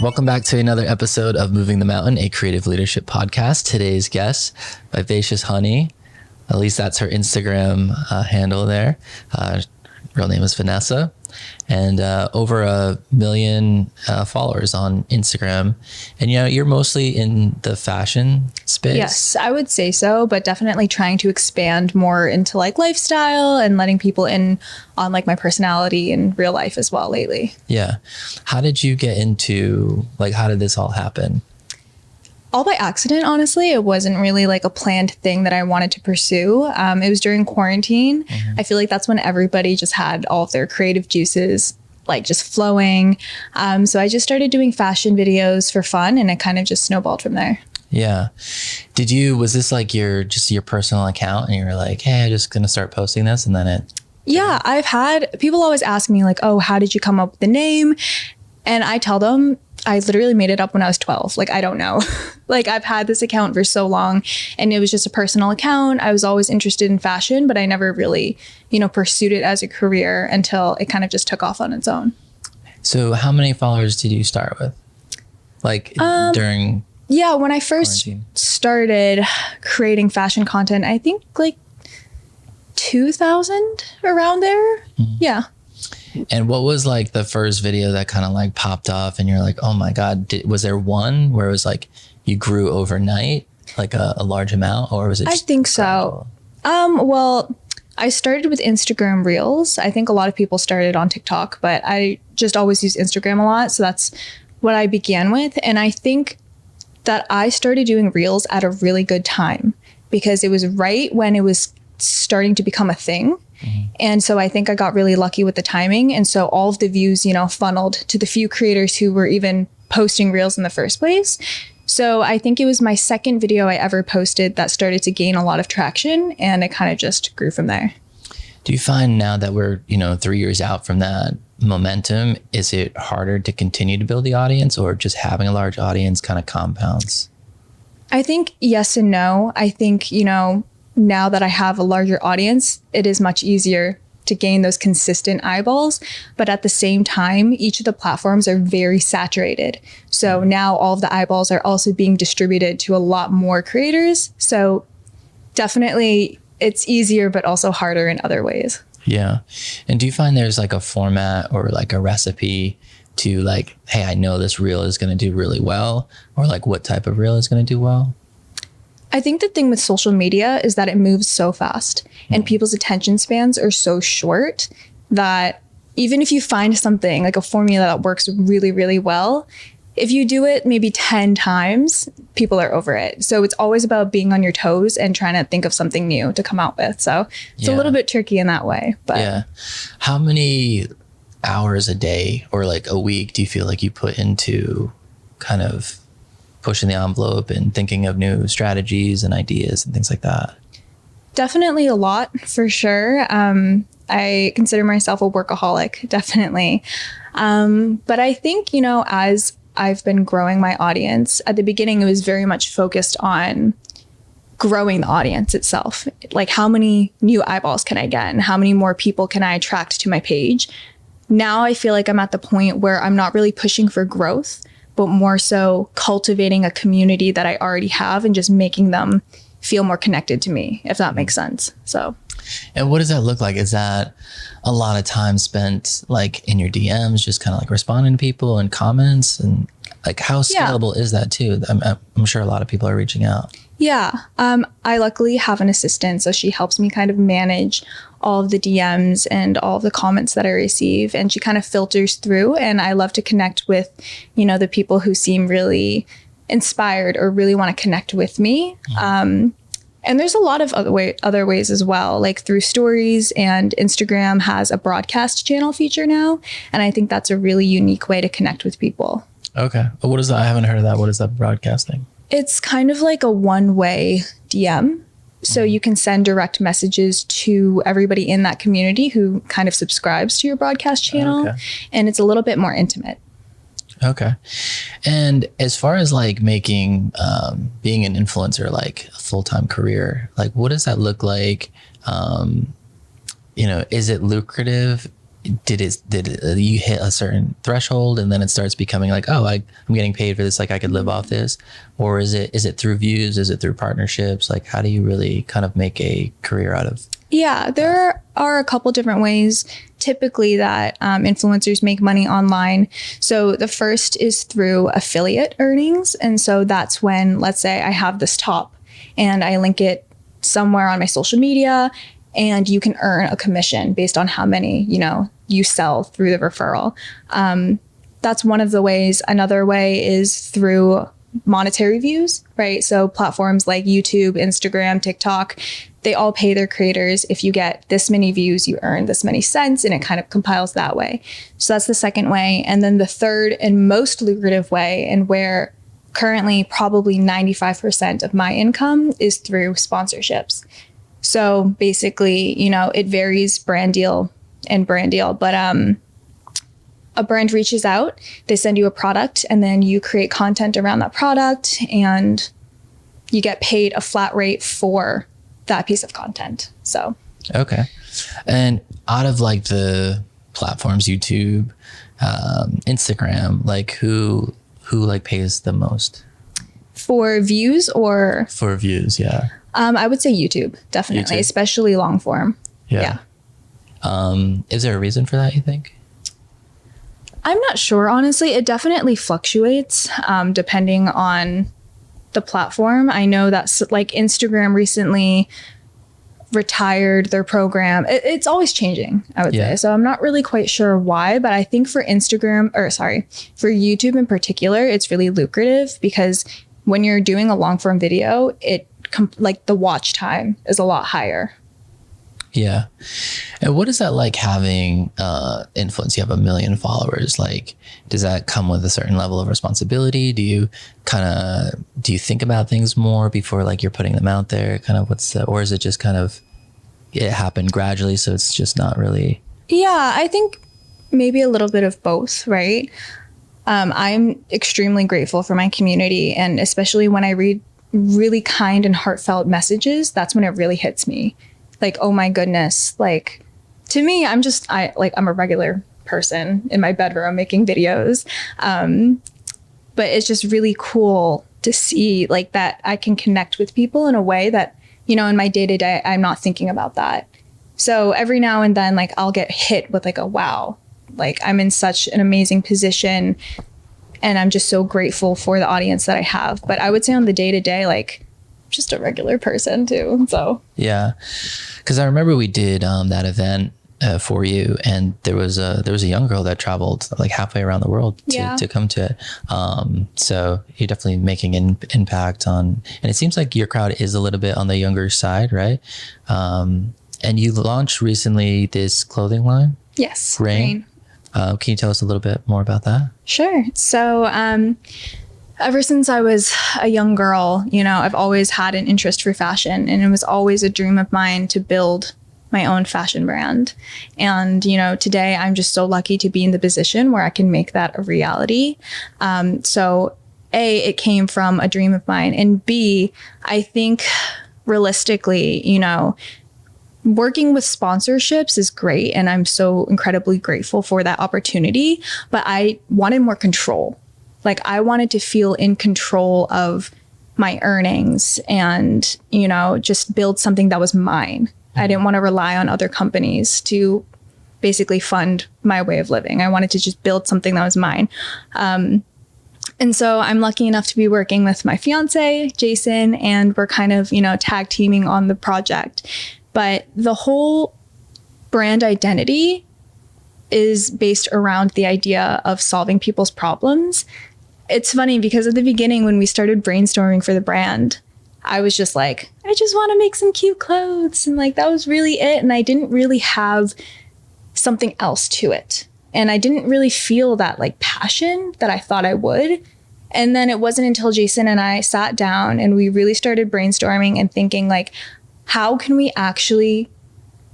Welcome back to another episode of Moving the Mountain, a creative leadership podcast. Today's guest, Vivacious Honey. At least that's her Instagram handle there. Real name is Vanessa. And over 1 million followers on Instagram. And you're mostly in the fashion space. Yes, I would say so, but definitely trying to expand more into like lifestyle and letting people in on like my personality and real life as well lately. Yeah. How did you get into, how did this all happen? All by accident, honestly. It wasn't really like a planned thing that I wanted to pursue. It was during quarantine. Mm-hmm. I feel like that's when everybody just had all of their creative juices like just flowing. So I just started doing fashion videos for fun, and it kind of just snowballed from there. Yeah. Was this like your personal account and you were like, hey, I'm just going to start posting this, and then it... Yeah, I've had people always ask me like, oh, how did you come up with the name? And I tell them I literally made it up when I was 12. Like, I don't know. Like, I've had this account for so long and it was just a personal account. I was always interested in fashion, but I never really, pursued it as a career until it kind of just took off on its own. So how many followers did you start with? During... Yeah, when I first started creating fashion content, I think like 2,000 around there. Mm-hmm. Yeah. And what was like the first video that kind of like popped off and you're like, oh my God, was there one where it was like you grew overnight, like a large amount, or was it just... I think so. Well, I started with Instagram Reels. I think a lot of people started on TikTok, but I just always use Instagram a lot. So that's what I began with. And I think that I started doing Reels at a really good time because it was right when it was starting to become a thing. Mm-hmm. And so I think I got really lucky with the timing. And so all of the views, funneled to the few creators who were even posting Reels in the first place. So I think it was my second video I ever posted that started to gain a lot of traction, and it kind of just grew from there. Do you find now that we're, 3 years out from that momentum, is it harder to continue to build the audience, or just having a large audience kind of compounds? I think yes and no. I think, now that I have a larger audience, it is much easier to gain those consistent eyeballs. But at the same time, each of the platforms are very saturated. So now all of the eyeballs are also being distributed to a lot more creators. So definitely it's easier, but also harder in other ways. Yeah. And do you find there's like a format or like a recipe to like, hey, I know this reel is going to do really well, or like what type of reel is going to do well? I think the thing with social media is that it moves so fast and people's attention spans are so short that even if you find something like a formula that works really, really well, if you do it maybe 10 times, people are over it. So it's always about being on your toes and trying to think of something new to come out with. So it's a little bit tricky in that way. But yeah. How many hours a day or like a week do you feel like you put into kind of pushing the envelope and thinking of new strategies and ideas and things like that? Definitely a lot, for sure. I consider myself a workaholic, definitely. But I think, as I've been growing my audience, at the beginning, it was very much focused on growing the audience itself. Like, how many new eyeballs can I get and how many more people can I attract to my page? Now I feel like I'm at the point where I'm not really pushing for growth, but more so cultivating a community that I already have and just making them feel more connected to me, if that makes sense. So. And what does that look like? Is that a lot of time spent like in your DMs, just kind of like responding to people and comments, and like how scalable is that too? I'm sure a lot of people are reaching out. Yeah. I luckily have an assistant, so she helps me kind of manage all of the DMs and all of the comments that I receive. And she kind of filters through, and I love to connect with, the people who seem really inspired or really want to connect with me. And there's a lot of other ways as well, like through stories, and Instagram has a broadcast channel feature now. And I think that's a really unique way to connect with people. Okay. What is that? I haven't heard of that. What is that broadcasting? It's kind of like a one-way DM. So you can send direct messages to everybody in that community who kind of subscribes to your broadcast channel. Okay. And it's a little bit more intimate. Okay. And as far as like making, being an influencer, like a full-time career, like what does that look like? Is it lucrative did you hit a certain threshold and then it starts becoming like, oh, I'm getting paid for this, like I could live off this? Or is it through views? Is it through partnerships? Like, how do you really kind of make a career out of? Yeah, there are a couple different ways typically that influencers make money online. So the first is through affiliate earnings. And so that's when, let's say I have this top and I link it somewhere on my social media, and you can earn a commission based on how many, you sell through the referral. That's one of the ways. Another way is through monetary views, right? So platforms like YouTube, Instagram, TikTok, they all pay their creators. If you get this many views, you earn this many cents, and it kind of compiles that way. So that's the second way. And then the third and most lucrative way, and where currently probably 95% of my income, is through sponsorships. So basically, it varies brand deal and brand deal, but a brand reaches out, they send you a product, and then you create content around that product, and you get paid a flat rate for that piece of content. So okay. And out of like the platforms, YouTube, Instagram, like who like pays the most for views? Or for views? Yeah. I would say YouTube, definitely, YouTube. Especially long form. Yeah. Is there a reason for that, you think? I'm not sure, honestly. It definitely fluctuates depending on the platform. I know that like Instagram recently retired their program. It's always changing, I would say. So I'm not really quite sure why, but I think for for YouTube in particular, it's really lucrative because when you're doing a long form video, like the watch time is a lot higher. Yeah. And what is that like having influence? You have 1 million followers. Like, does that come with a certain level of responsibility? Do you think about things more before like you're putting them out there? Kind of or is it just kind of, it happened gradually, so it's just not really? Yeah, I think maybe a little bit of both, right? I'm extremely grateful for my community, and especially when I read really kind and heartfelt messages, that's when it really hits me. Like, oh my goodness, like to me, I'm a regular person in my bedroom making videos. But it's just really cool to see like that I can connect with people in a way that, in my day to day, I'm not thinking about that. So every now and then, like I'll get hit with like a wow, like I'm in such an amazing position and I'm just so grateful for the audience that I have. But I would say on the day to day, like just a regular person too. So yeah, because I remember we did that event for you, and there was a young girl that traveled like halfway around the world to come to it. So you're definitely making an impact on, and it seems like your crowd is a little bit on the younger side, right? And you launched recently this clothing line. Yes, RAYN. Can you tell us a little bit more about that? Sure. So ever since I was a young girl, I've always had an interest for fashion, and it was always a dream of mine to build my own fashion brand. And, today I'm just so lucky to be in the position where I can make that a reality. So A, it came from a dream of mine, and B, I think realistically, working with sponsorships is great, and I'm so incredibly grateful for that opportunity, but I wanted more control. Like I wanted to feel in control of my earnings and, just build something that was mine. I didn't want to rely on other companies to basically fund my way of living. I wanted to just build something that was mine. And so I'm lucky enough to be working with my fiance, Jason, and we're kind of, tag teaming on the project. But the whole brand identity is based around the idea of solving people's problems. It's funny because at the beginning, when we started brainstorming for the brand, I was just like, I just want to make some cute clothes. And like, that was really it. And I didn't really have something else to it. And I didn't really feel that like passion that I thought I would. And then it wasn't until Jason and I sat down and we really started brainstorming and thinking like, how can we actually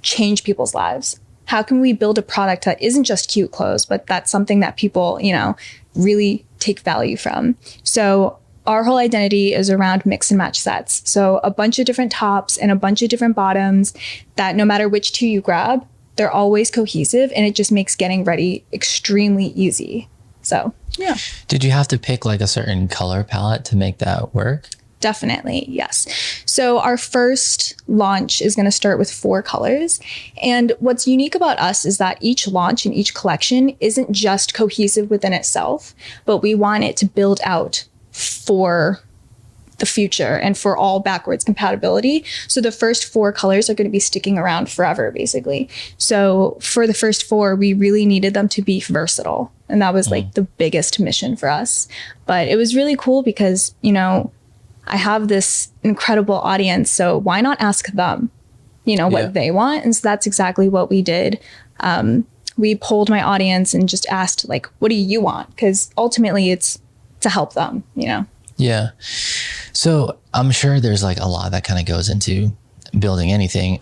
change people's lives? How can we build a product that isn't just cute clothes, but that's something that people, really take value from? So our whole identity is around mix and match sets. So a bunch of different tops and a bunch of different bottoms that no matter which two you grab, they're always cohesive, and it just makes getting ready extremely easy. So, yeah. Did you have to pick like a certain color palette to make that work? Definitely, yes. So our first launch is going to start with 4 colors. And what's unique about us is that each launch and each collection isn't just cohesive within itself, but we want it to build out for the future and for all backwards compatibility. So the first 4 colors are going to be sticking around forever, basically. So for the first 4, we really needed them to be versatile. And that was like the biggest mission for us. But it was really cool because, you know, I have this incredible audience, so why not ask them, you know, what they want? And so that's exactly what we did. We polled my audience and just asked, like, what do you want? Because ultimately it's to help them, you know? Yeah. So I'm sure there's like a lot that kind of goes into building anything.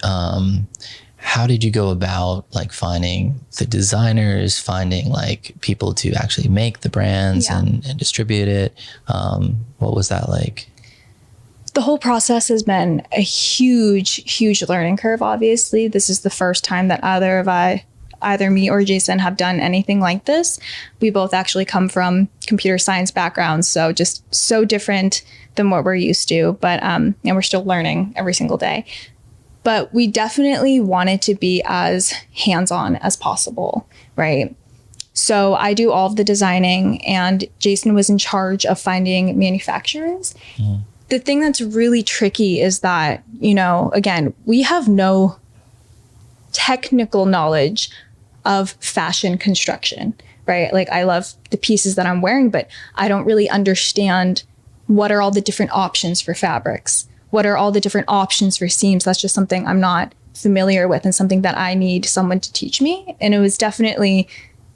How did you go about like finding the designers, finding like people to actually make the brands and distribute it? What was that like? The whole process has been a huge learning curve. Obviously, this is the first time that either me or Jason have done anything like this. We both actually come from computer science backgrounds, so just so different than what we're used to. But and we're still learning every single day. But we definitely wanted to be as hands-on as possible, right? So I do all of the designing, and Jason was in charge of finding manufacturers. The thing that's really tricky is that, you know, again, we have no technical knowledge of fashion construction, right? Like, I love the pieces that I'm wearing, but I don't really understand what are all the different options for fabrics. What are all the different options for seams? That's just something I'm not familiar with and something that I need someone to teach me. And it was definitely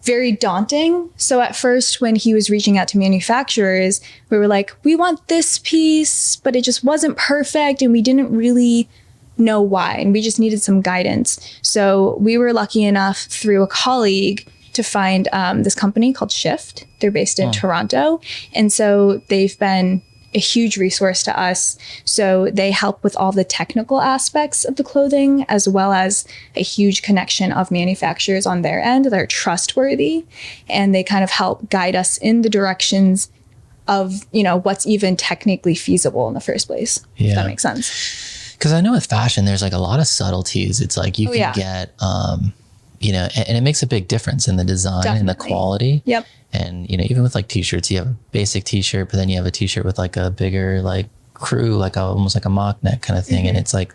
very daunting. So at first, when he was reaching out to manufacturers, we were like, we want this piece, but it just wasn't perfect. And we didn't really know why. And we just needed some guidance. So we were lucky enough through a colleague to find this company called Shift. They're based in Toronto. And so they've been a huge resource to us. So they help with all the technical aspects of the clothing, as well as a huge connection of manufacturers on their end. They're trustworthy, and they kind of help guide us in the directions of, you know, what's even technically feasible in the first place. If that makes sense. Because I know with fashion, there's like a lot of subtleties. It's like you can get, you know, and it makes a big difference in the design and the quality. Yep. And, you know, even with like t-shirts, you have a basic t-shirt, but then you have a t-shirt with like a bigger like crew, like almost like a mock neck kind of thing. And it's like,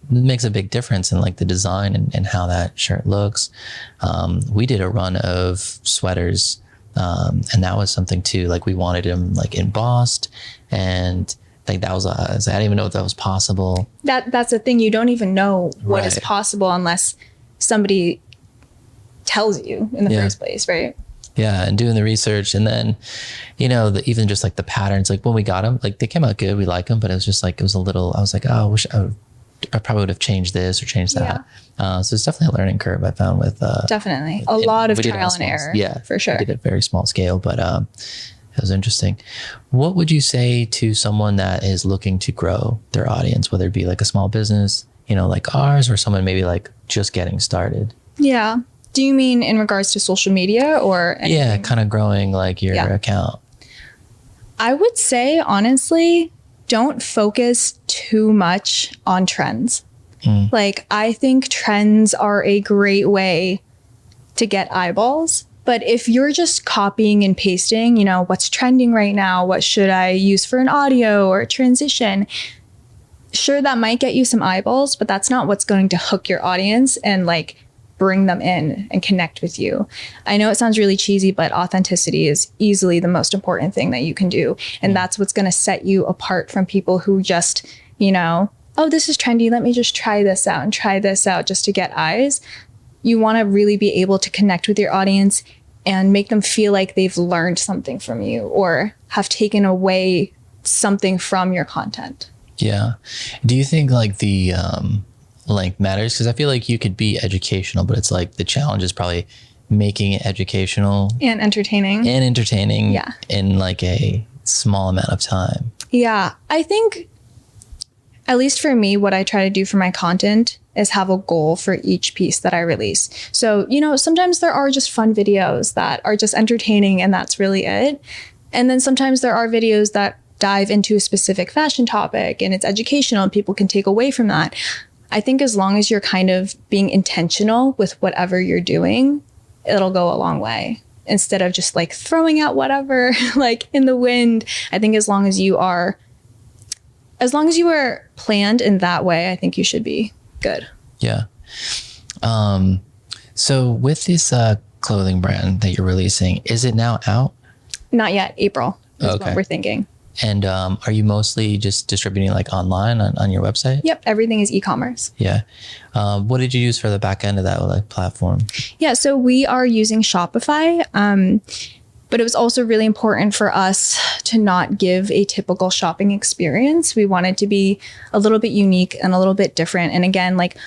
makes a big difference in like the design and how that shirt looks. We did a run of sweaters, and that was something too. Like, we wanted them like embossed, and like that was I didn't even know if that was possible. That's the thing. You don't even know what is possible unless somebody tells you in the first place, right? Yeah, and doing the research, and then, you know, even just like the patterns, like when we got them, like they came out good, we like them, but it was just like, it was a little, I was like, oh, I probably would have changed this or changed that. So it's definitely a learning curve I found with. Definitely. A lot of trial and error. Yeah, for sure. We did a very small scale, but it was interesting. What would you say to someone that is looking to grow their audience, whether it be like a small business, you know, like ours, or someone maybe like just getting started? Yeah. Do you mean in regards to social media or anything? Yeah, kind of growing like your account. I would say, honestly, don't focus too much on trends. Like, I think trends are a great way to get eyeballs. But if you're just copying and pasting, you know, what's trending right now, what should I use for an audio or a transition? Sure, that might get you some eyeballs, but that's not what's going to hook your audience and like bring them in and connect with you. I know it sounds really cheesy, but authenticity is easily the most important thing that you can do. And that's what's going to set you apart from people who just, you know, oh, this is trendy, let me just try this out and try this out just to get eyes. You want to really be able to connect with your audience and make them feel like they've learned something from you or have taken away something from your content. Yeah. Do you think like the length matters? Because I feel like you could be educational, but it's like the challenge is probably making it educational and entertaining in like a small amount of time. Yeah. I think, at least for me, what I try to do for my content is have a goal for each piece that I release. So, sometimes there are just fun videos that are just entertaining and that's really it. And then sometimes there are videos that dive into a specific fashion topic and it's educational and people can take away from that. I think as long as you're kind of being intentional with whatever you're doing, it'll go a long way. Instead of just like throwing out whatever like in the wind. I think as long as you are planned in that way, I think you should be good. Yeah. So with this clothing brand that you're releasing, is it now out? Not yet. April is what we're thinking. And are you mostly just distributing like online on your website? Yep. Everything is e-commerce. Yeah. What did you use for the back end of that like platform? Yeah. So we are using Shopify. But it was also really important for us to not give a typical shopping experience. We wanted to be a little bit unique and a little bit different. And again, like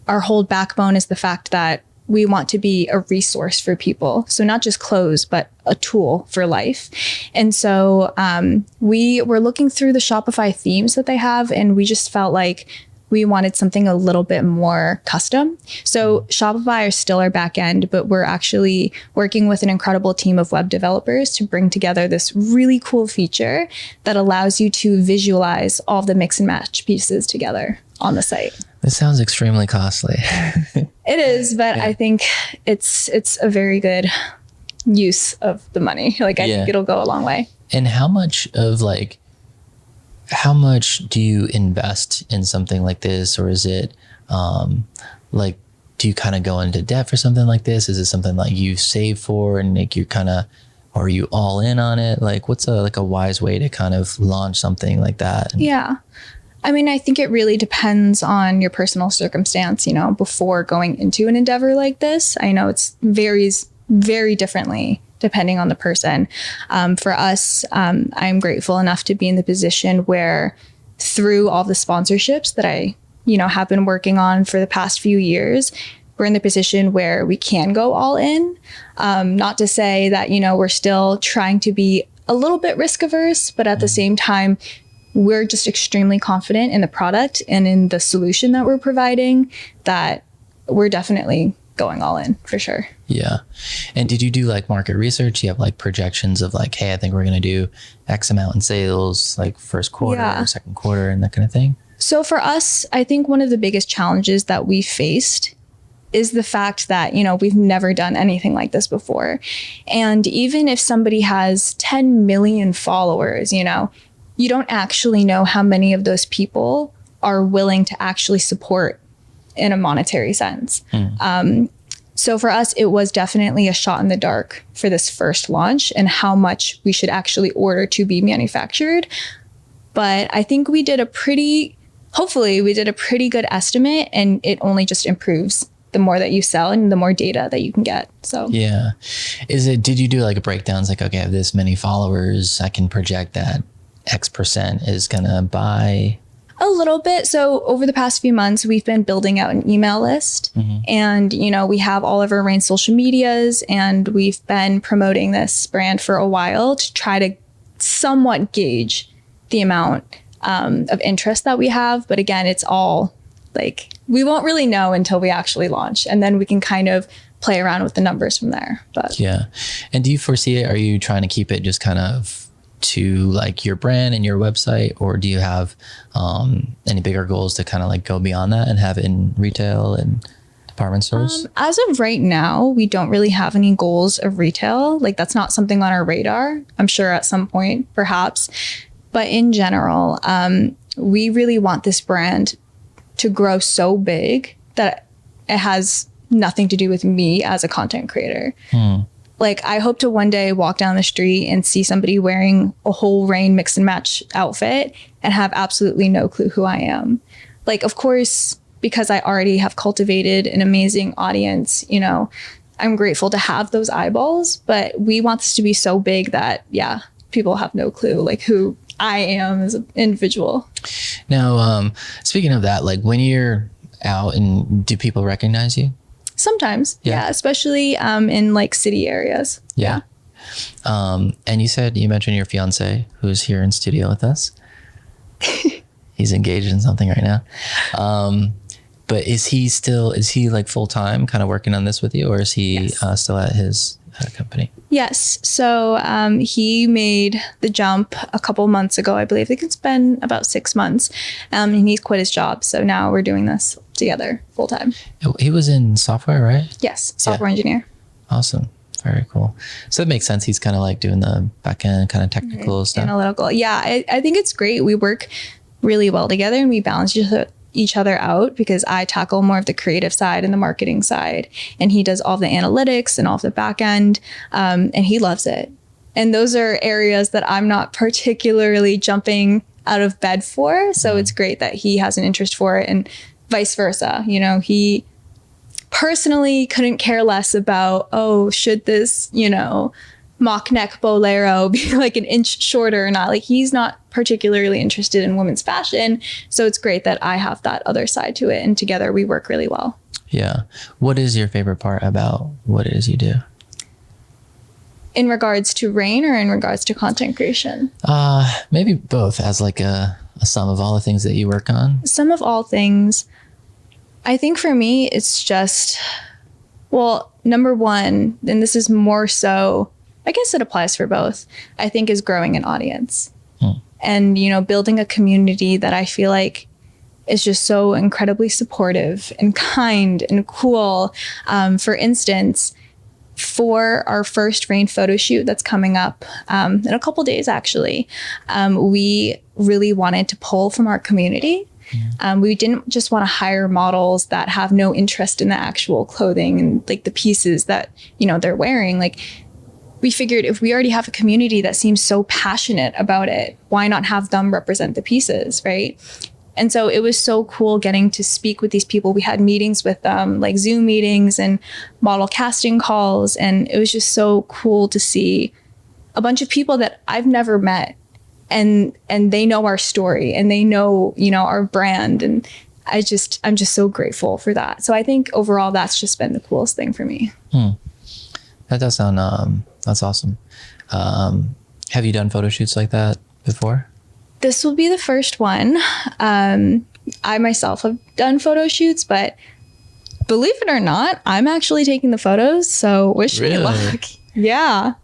our whole backbone is the fact that we want to be a resource for people. So not just clothes, but a tool for life. And so we were looking through the Shopify themes that they have, and we just felt like we wanted something a little bit more custom. So Shopify is still our back end, but we're actually working with an incredible team of web developers to bring together this really cool feature that allows you to visualize all of the mix and match pieces together on the site. This sounds extremely costly. It is, but I think it's a very good use of the money. Like I think it'll go a long way. And how much do you invest in something like this? Or is it like, do you kind of go into debt for something like this? Is it something like you save for and like you kind of, or are you all in on it? Like what's a wise way to kind of launch something like that? Yeah. I mean, I think it really depends on your personal circumstance, before going into an endeavor like this. I know it varies very differently depending on the person. For us, I'm grateful enough to be in the position where through all the sponsorships that I, have been working on for the past few years, we're in the position where we can go all in. Not to say that, we're still trying to be a little bit risk averse, but at the same time, we're just extremely confident in the product and in the solution that we're providing that we're definitely going all in for sure. Yeah. And did you do like market research? You have like projections of like, hey, I think we're going to do X amount in sales, like first quarter or second quarter and that kind of thing? So for us, I think one of the biggest challenges that we faced is the fact that, we've never done anything like this before. And even if somebody has 10 million followers, you don't actually know how many of those people are willing to actually support in a monetary sense. So for us, it was definitely a shot in the dark for this first launch and how much we should actually order to be manufactured. But I think hopefully we did a pretty good estimate, and it only just improves the more that you sell and the more data that you can get. So yeah. Did you do like a breakdowns like, okay, I have this many followers, I can project that X% is gonna buy? A little bit. So over the past few months, we've been building out an email list, and we have all of our RAYN social medias, and we've been promoting this brand for a while to try to somewhat gauge the amount of interest that we have. But again, it's all like, we won't really know until we actually launch, and then we can kind of play around with the numbers from there. But yeah. And do you foresee it? Are you trying to keep it just kind of to like your brand and your website, or do you have any bigger goals to kind of like go beyond that and have it in retail and department stores? As of right now, we don't really have any goals of retail. Like that's not something on our radar. I'm sure at some point, perhaps. But in general, we really want this brand to grow so big that it has nothing to do with me as a content creator. Like I hope to one day walk down the street and see somebody wearing a whole RAYN mix and match outfit and have absolutely no clue who I am. Like, of course, because I already have cultivated an amazing audience, I'm grateful to have those eyeballs, but we want this to be so big that, people have no clue like who I am as an individual. Now, speaking of that, like when you're out, and do people recognize you? Sometimes, yeah, especially in like city areas. Yeah. And you mentioned your fiance who's here in studio with us. He's engaged in something right now. But is he like full time kind of working on this with you, or is he still at his company? Yes. So he made the jump a couple months ago, I believe. I think it's been about 6 months. And he's quit his job. So now we're doing this together full time. He was in software, right? Yes. Software engineer. Awesome. Very cool. So it makes sense. He's kind of like doing the back end kind of technical stuff. Analytical. Yeah. I think it's great. We work really well together and we balance each other out because I tackle more of the creative side and the marketing side, and he does all the analytics and all of the back end, and he loves it. And those are areas that I'm not particularly jumping out of bed for. So it's great that he has an interest for it, and vice versa. You know, he personally couldn't care less about, oh, should this, you know, mock neck bolero be like an inch shorter or not. Like, he's not particularly interested in women's fashion. So it's great that I have that other side to it. And together we work really well. Yeah. What is your favorite part about what it is you do? In regards to RAYN or in regards to content creation? Maybe both, as like a sum of all the things that you work on. Some of all things. I think for me, it's just, well, number one, and this is more so, I guess it applies for both, I think, is growing an audience. And, you know, building a community that I feel like is just so incredibly supportive and kind and cool. For instance, for our first RAYN photo shoot that's coming up in a couple days, actually, we really wanted to pull from our community. We didn't just want to hire models that have no interest in the actual clothing and like the pieces that, you know, they're wearing. Like, we figured if we already have a community that seems so passionate about it, why not have them represent the pieces, right? And so it was so cool getting to speak with these people. We had meetings with them, like Zoom meetings and model casting calls. And it was just so cool to see a bunch of people that I've never met. And they know our story and they know, you know, our brand. And I'm just so grateful for that. So I think overall, that's just been the coolest thing for me. That does sound, that's awesome. Have you done photo shoots like that before? This will be the first one. I myself have done photo shoots, but believe it or not, I'm actually taking the photos. So wish me luck. Yeah.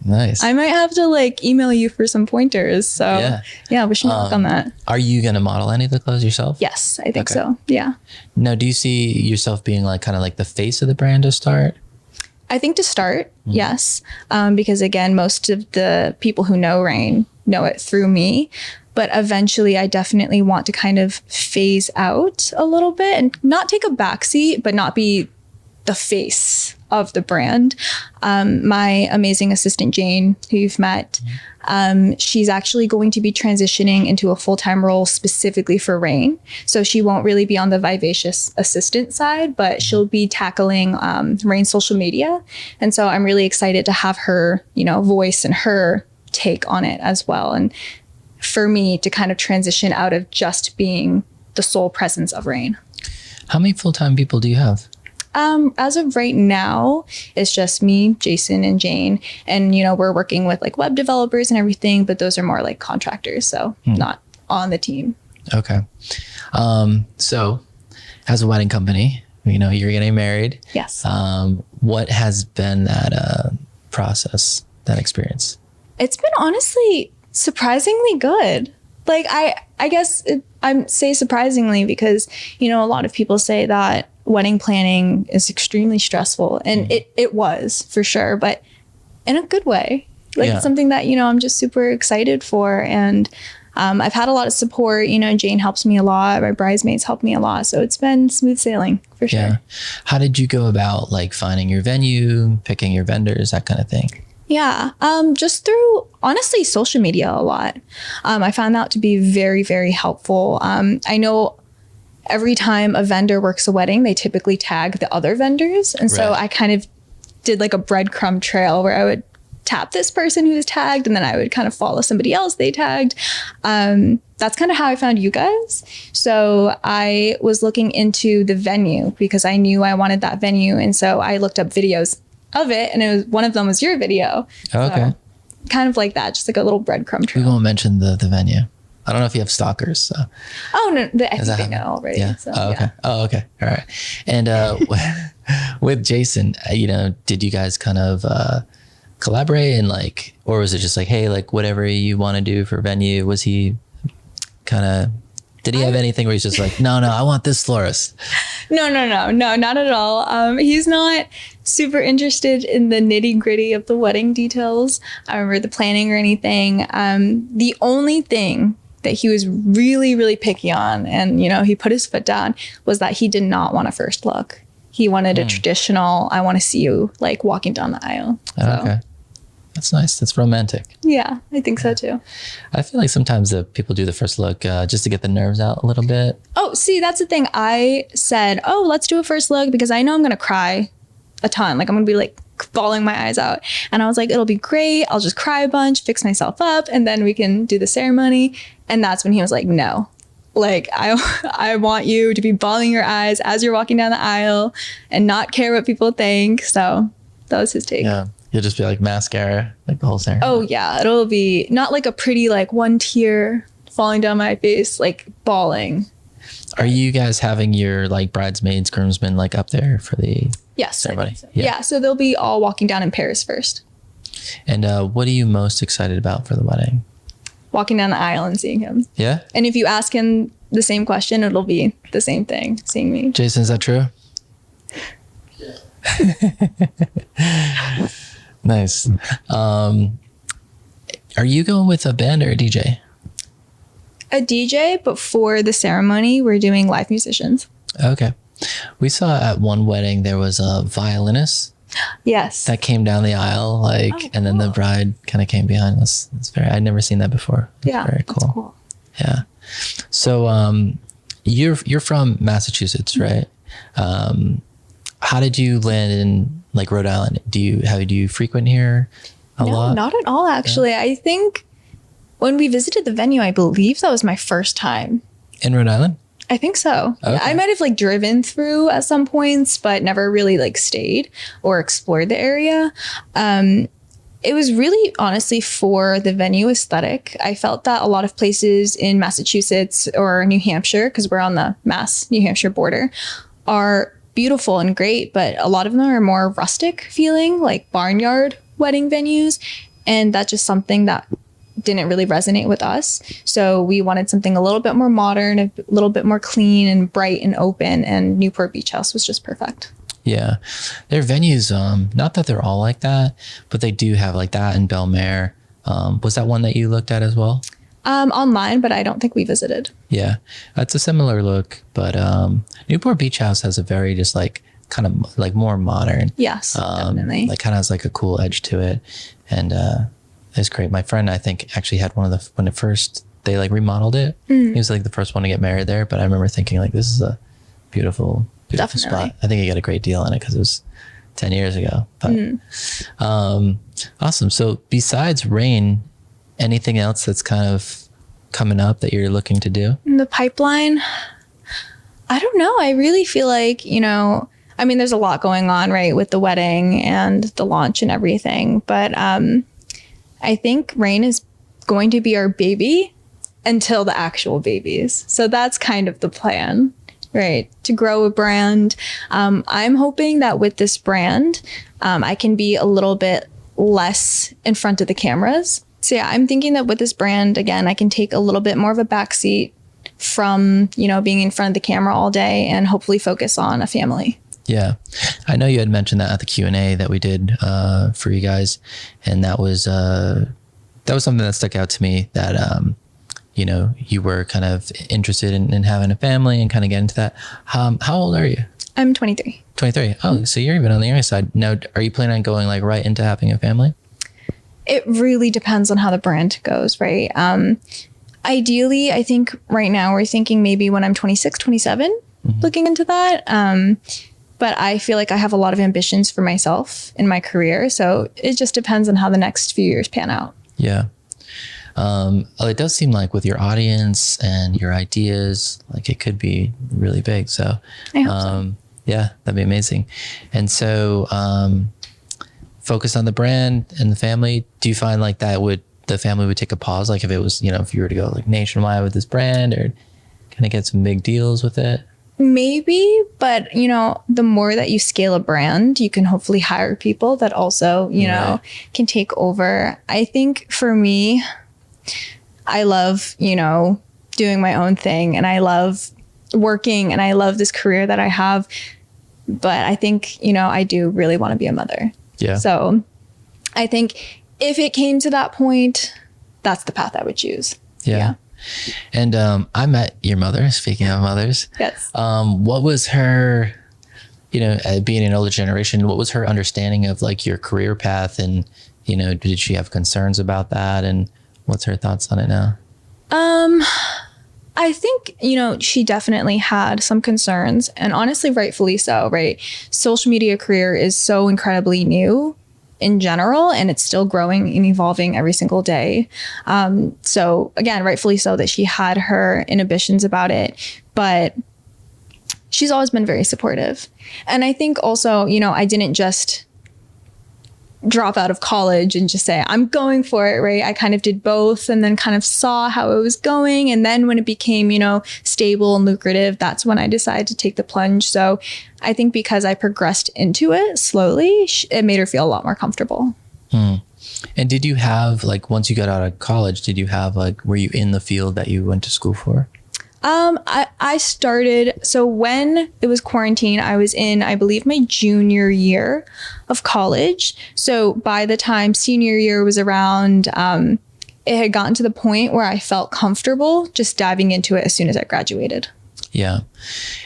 Nice. I might have to like email you for some pointers. So yeah, wish me luck on that. Are you going to model any of the clothes yourself? Yes, I think so. Yeah. Now, do you see yourself being like kind of like the face of the brand to start? I think to start, yes. Because again, most of the people who know RAYN know it through me. But eventually I definitely want to kind of phase out a little bit and not take a backseat, but not be the face of the brand. My amazing assistant, Jane, who you've met, she's actually going to be transitioning into a full-time role specifically for RAYN. So she won't really be on the Vivacious assistant side, but she'll be tackling RAYN social media. And so I'm really excited to have her, you know, voice and her take on it as well. And for me to kind of transition out of just being the sole presence of RAYN. How many full-time people do you have? As of right now, it's just me, Jason, and Jane. And, you know, we're working with like web developers and everything, but those are more like contractors. So not on the team. Okay. So as a wedding company, you know, you're getting married. Yes. What has been that process, that experience? It's been honestly surprisingly good. Like, I guess I say surprisingly because, you know, a lot of people say that wedding planning is extremely stressful, and it was for sure, but in a good way. Like, it's something that, you know, I'm just super excited for. And I've had a lot of support. You know, Jane helps me a lot. My bridesmaids help me a lot. So it's been smooth sailing for sure. Yeah. How did you go about like finding your venue, picking your vendors, that kind of thing? Yeah, just through, honestly, social media a lot. I found that to be very, very helpful. I know every time a vendor works a wedding, they typically tag the other vendors. And so I kind of did like a breadcrumb trail where I would tap this person who's tagged, and then I would kind of follow somebody else they tagged. That's kind of how I found you guys. So I was looking into the venue because I knew I wanted that venue. And so I looked up videos of it, and it was one of them was your video. Okay. So, kind of like that, just like a little breadcrumb trail. We won't mention the venue. I don't know if you have stalkers. So. Oh no, I think they know already. Yeah. So, Oh, okay. yeah. Oh, okay. All right. And with Jason, did you guys kind of collaborate and like, or was it just like, hey, like whatever you want to do for venue? Was he kind of? Did he have anything where he's just like, no, I want this florist? No, not at all. He's not super interested in the nitty gritty of the wedding details or the planning or anything. The only thing that he was really, really picky on, and he put his foot down, was that he did not want a first look. He wanted a traditional, I want to see you like walking down the aisle. So. Okay. That's nice. That's romantic. Yeah, I think so too. I feel like sometimes people do the first look just to get the nerves out a little bit. Oh, see, that's the thing. I said, let's do a first look because I know I'm going to cry a ton. Like I'm going to be like bawling my eyes out. And I was like, it'll be great. I'll just cry a bunch, fix myself up, and then we can do the ceremony. And that's when he was like, no. Like, I want you to be bawling your eyes as you're walking down the aisle and not care what people think. So that was his take. Yeah. You'll just be like mascara, like the whole ceremony. Oh, yeah. It'll be not like a pretty, like one tear falling down my face, like bawling. Are you guys having your like bridesmaids, groomsmen like up there for the ceremony? So. Yeah. So they'll be all walking down in pairs first. And what are you most excited about for the wedding? Walking down the aisle and seeing him. Yeah. And if you ask him the same question, it'll be the same thing, seeing me. Jason, is that true? Nice. Are you going with a band or a DJ? A DJ, but for the ceremony, we're doing live musicians. Okay. We saw at one wedding, there was a violinist. Yes. That came down the aisle, and then the bride kind of came behind us. I'd never seen that before. Yeah. Very cool. Yeah. So, you're from Massachusetts, right? How did you land in like Rhode Island? Do you frequent here a lot? No, not at all, actually. Yeah. I think when we visited the venue, I believe that was my first time. In Rhode Island? I think so. Okay. I might have like driven through at some points, but never really like stayed or explored the area. It was really honestly for the venue aesthetic. I felt that a lot of places in Massachusetts or New Hampshire, because we're on the Mass-New Hampshire border, are beautiful and great, but a lot of them are more rustic feeling, like barnyard wedding venues. And that's just something that didn't really resonate with us. So we wanted something a little bit more modern, a little bit more clean and bright and open, and Newport Beach House was just perfect. Yeah. Their venues, not that they're all like that, but they do have like that in Belmare. Was that one that you looked at as well? Online, but I don't think we visited. Yeah. It's a similar look, but Newport Beach House has a very just like kind of like more modern. Yes, definitely. Like kind of has like a cool edge to it. And it's great. My friend, I think, actually had when it first, they like remodeled it. He was like the first one to get married there. But I remember thinking like, this is a beautiful spot. I think he got a great deal on it because it was 10 years ago. But awesome. So besides RAYN, anything else that's kind of coming up that you're looking to do? In the pipeline, I don't know. I really feel like, I mean, there's a lot going on, right, with the wedding and the launch and everything. But I think RAYN is going to be our baby until the actual babies. So that's kind of the plan, right? To grow a brand. I'm hoping that with this brand, I can be a little bit less in front of the cameras. So yeah, I'm thinking that with this brand, again, I can take a little bit more of a backseat from, being in front of the camera all day and hopefully focus on a family. Yeah. I know you had mentioned that at the Q&A that we did for you guys. And that was something that stuck out to me that, you were kind of interested in having a family and kind of get into that. How old are you? I'm 23. 23. Oh, so you're even on the younger side. Now, are you planning on going like right into having a family? It really depends on how the brand goes, right? Ideally, I think right now we're thinking maybe when I'm 26, 27, looking into that. But I feel like I have a lot of ambitions for myself in my career. So it just depends on how the next few years pan out. Yeah. It does seem like with your audience and your ideas, like it could be really big. So, I hope so. Yeah, that'd be amazing. And so, focus on the brand and the family. Do you find like that would the family would take a pause? Like if it was, if you were to go like nationwide with this brand or kind of get some big deals with it? Maybe, but the more that you scale a brand, you can hopefully hire people that also, Right. can take over. I think for me, I love, doing my own thing, and I love working, and I love this career that I have. But I think, I do really want to be a mother. Yeah. So I think if it came to that point, that's the path I would choose. Yeah. And I met your mother, speaking of mothers. Yes. What was her, being an older generation, what was her understanding of like your career path? And, did she have concerns about that? And what's her thoughts on it now? I think, she definitely had some concerns, and honestly, rightfully so, right? Social media career is so incredibly new in general, and it's still growing and evolving every single day. So again, rightfully so that she had her inhibitions about it, but she's always been very supportive. And I think also, I didn't just drop out of college and just say, I'm going for it, right? I kind of did both and then kind of saw how it was going. And then when it became, stable and lucrative, that's when I decided to take the plunge. So I think because I progressed into it slowly, it made her feel a lot more comfortable. And did you have, like, once you got out of college, did you have, like, were you in the field that you went to school for? I started, so when it was quarantine, I was in, I believe, my junior year of college. So by the time senior year was around, it had gotten to the point where I felt comfortable just diving into it as soon as I graduated. Yeah.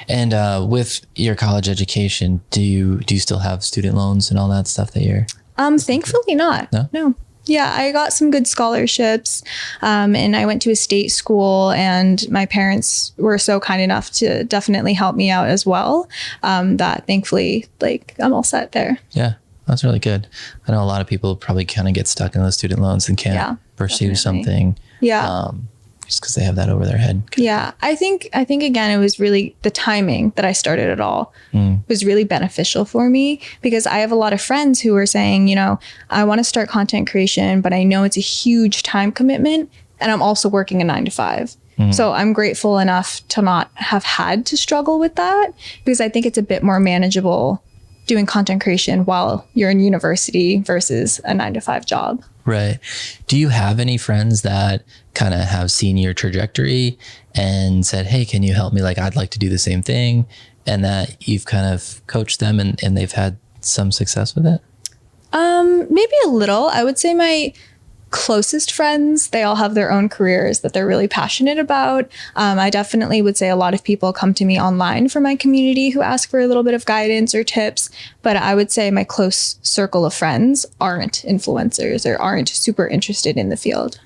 And with your college education, do you still have student loans and all that stuff that you're... Thankfully not. No. Yeah, I got some good scholarships, and I went to a state school, and my parents were so kind enough to definitely help me out as well, that thankfully, like, I'm all set there. Yeah, that's really good. I know a lot of people probably kind of get stuck in those student loans and can't pursue definitely. Something. Yeah. Just because they have that over their head. Yeah, I think again, it was really the timing that I started it all was really beneficial for me, because I have a lot of friends who are saying, I want to start content creation, but I know it's a huge time commitment, and I'm also working a 9-to-5. So I'm grateful enough to not have had to struggle with that, because I think it's a bit more manageable doing content creation while you're in university versus a 9-to-5 job. Right. Do you have any friends that kind of have seen your trajectory and said, hey, can you help me? Like, I'd like to do the same thing. And that you've kind of coached them and they've had some success with it? Maybe a little. I would say my closest friends, they all have their own careers that they're really passionate about. I definitely would say a lot of people come to me online from my community who ask for a little bit of guidance or tips, but I would say my close circle of friends aren't influencers or aren't super interested in the field.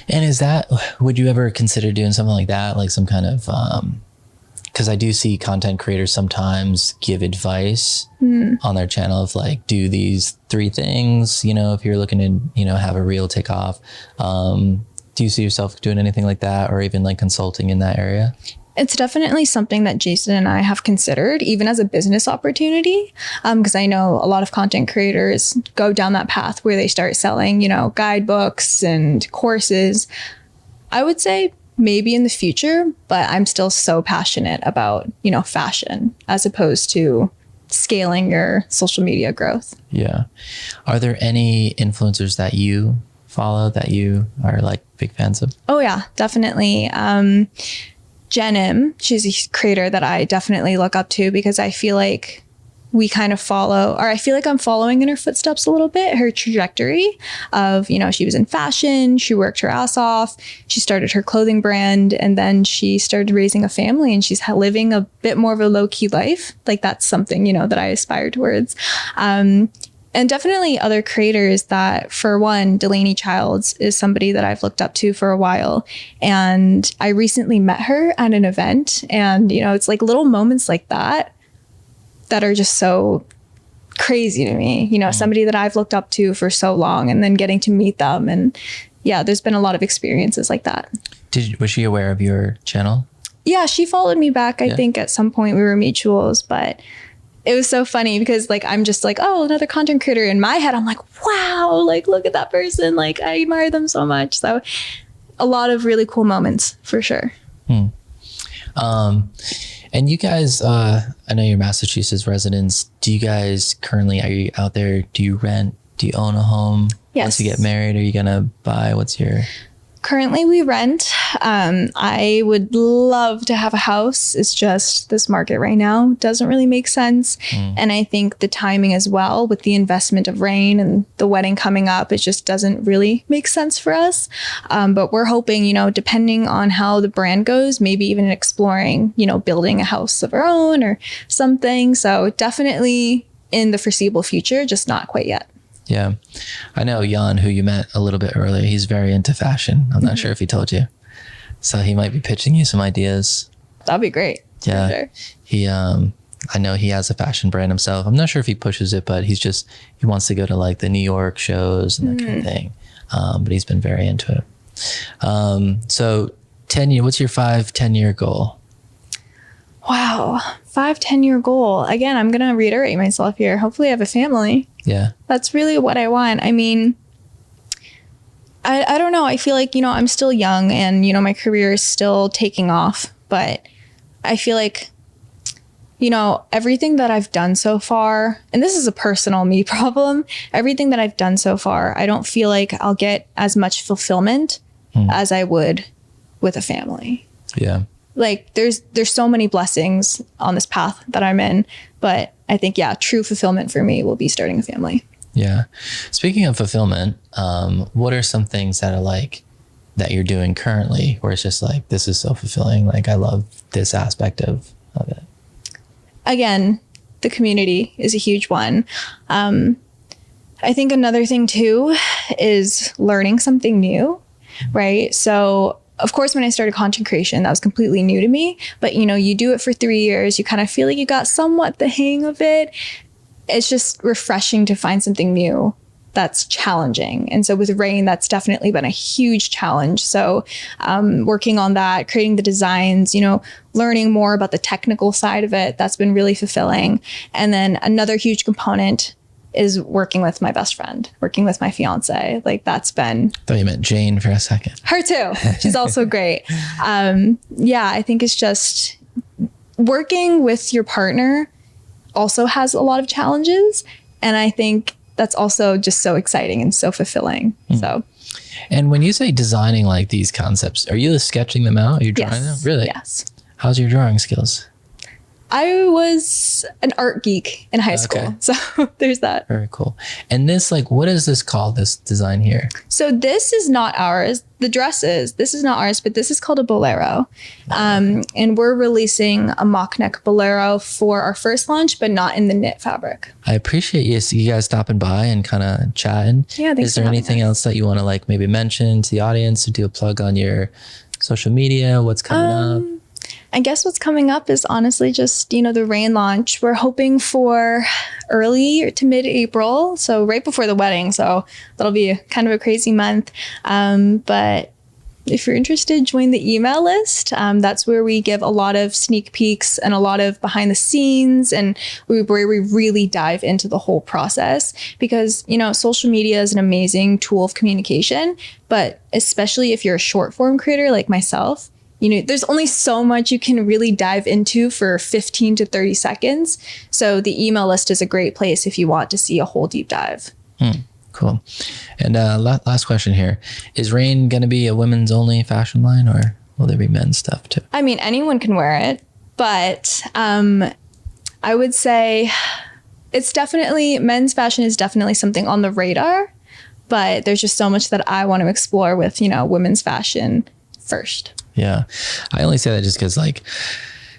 And would you ever consider doing something like that? Like some kind of, because I do see content creators sometimes give advice on their channel of like, do these 3 things, if you're looking to, have a reel take off. Do you see yourself doing anything like that, or even like consulting in that area? It's definitely something that Jason and I have considered, even as a business opportunity, because I know a lot of content creators go down that path where they start selling, guidebooks and courses. I would say maybe in the future, but I'm still so passionate about, fashion as opposed to scaling your social media growth. Yeah. Are there any influencers that you follow that you are like big fans of? Oh yeah, definitely. Jen, she's a creator that I definitely look up to, because I feel like we kind of follow, or I feel like I'm following in her footsteps a little bit, her trajectory of, she was in fashion, she worked her ass off, she started her clothing brand, and then she started raising a family, and she's living a bit more of a low-key life. Like, that's something, that I aspire towards. And definitely other creators that, for one, Delaney Childs is somebody that I've looked up to for a while. And I recently met her at an event, and, it's like little moments like that are just so crazy to me, somebody that I've looked up to for so long, and then getting to meet them. And yeah, there's been a lot of experiences like that. Was she aware of your channel? Yeah, she followed me back. I think at some point we were mutuals, but it was so funny because like, I'm just like, oh, another content creator. In my head, I'm like, wow, like, look at that person. Like, I admire them so much. So a lot of really cool moments for sure. And you guys, I know you're Massachusetts residents. Do you guys currently, are you out there? Do you rent? Do you own a home? Yes. Once you get married, are you going to buy? What's your... Currently we rent. I would love to have a house. It's just this market right now doesn't really make sense. And I think the timing as well with the investment of RAYN and the wedding coming up, it just doesn't really make sense for us. But we're hoping, you know, depending on how the brand goes, maybe even exploring, you know, building a house of our own or something. So definitely in the foreseeable future, just not quite yet. Yeah. I know Jan, who you met a little bit earlier, he's very into fashion. I'm not sure if he told you. So he might be pitching you some ideas. That'd be great. Yeah. Sure. He, I know he has a fashion brand himself. I'm not sure if he pushes it, but he wants to go to like the New York shows and that kind of thing. But he's been very into it. So 10 year, what's your 5-10 year goal? Wow. 5-10 year goal. Again, I'm going to reiterate myself here. Hopefully I have a family. Yeah. That's really what I want. I mean, I don't know. I feel like, you know, I'm still young and, you know, my career is still taking off, but I feel like, you know, everything that I've done so far, and this is a personal me problem, everything that I've done so far, I don't feel like I'll get as much fulfillment as I would with a family. Yeah. Like there's so many blessings on this path that I'm in, but I think, yeah, true fulfillment for me will be starting a family. Yeah. Speaking of fulfillment, what are some things that are like that you're doing currently where it's just like, this is so fulfilling. Like I love this aspect of it. Again, the community is a huge one. I think another thing too is learning something new, right? So of course, when I started content creation, that was completely new to me. But, you know, you do it for 3 years, you kind of feel like you got somewhat the hang of it. It's just refreshing to find something new that's challenging. And so with RAYN, that's definitely been a huge challenge. So working on that, creating the designs, you know, learning more about the technical side of it, that's been really fulfilling. And then another huge component is working with my best friend, working with my fiance. Like that's been... I thought you meant Jane for a second. Her too. She's also great. Yeah, I think it's just working with your partner also has a lot of challenges. And I think that's also just so exciting and so fulfilling. So. And when you say designing like these concepts, are you sketching them out? Are you drawing them? Really? Yes. How's your drawing skills? I was an art geek in high school. So there's that. Very cool. And this, like, what is this called, this design here? So this is not ours. The dress is. This is not ours, but this is called a bolero. And we're releasing a mock neck bolero for our first launch, but not in the knit fabric. I appreciate you guys stopping by and kind of chatting. Yeah, thanks. Is there anything else that you want to like maybe mention to the audience, to do a plug on your social media? What's coming up? I guess what's coming up is honestly just, you know, the RAYN launch. We're hoping for early to mid-April, so right before the wedding. So that'll be kind of a crazy month. But if you're interested, join the email list. That's where we give a lot of sneak peeks and a lot of behind the scenes, and where we really dive into the whole process. Because, you know, social media is an amazing tool of communication, but especially if you're a short form creator like myself, you know, there's only so much you can really dive into for 15 to 30 seconds. So the email list is a great place if you want to see a whole deep dive. Cool. And last question here. Is RAYN going to be a women's only fashion line, or will there be men's stuff too? I mean, anyone can wear it, but I would say it's definitely, men's fashion is definitely something on the radar, but there's just so much that I want to explore with, you know, women's fashion first. Yeah. I only say that just because like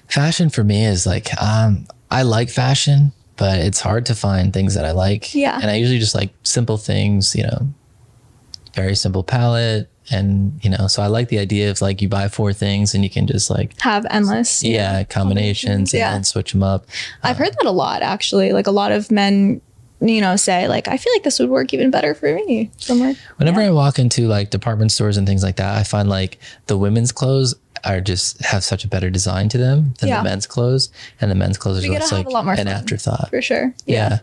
fashion for me is like, I like fashion, but it's hard to find things that I like. Yeah. And I usually just like simple things, you know, very simple palette. And, you know, so I like the idea of like you buy 4 things and you can just like have endless combinations and switch them up. I've heard that a lot, actually. Like a lot of men, you know, say like, I feel like this would work even better for me. So I'm like, whenever I walk into like department stores and things like that, I find like the women's clothes are just have such a better design to them than Yeah. the men's clothes, and the men's clothes are We get just to have like a lot more an fun, afterthought. for sure. Yeah.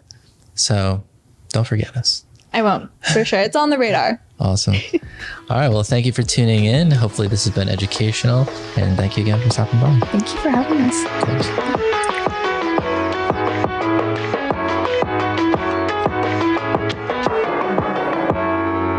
So don't forget us. I won't, for sure. It's on the radar. Awesome. All right. Well, thank you for tuning in. Hopefully this has been educational, and thank you again for stopping by. Thank you for having us. Of course.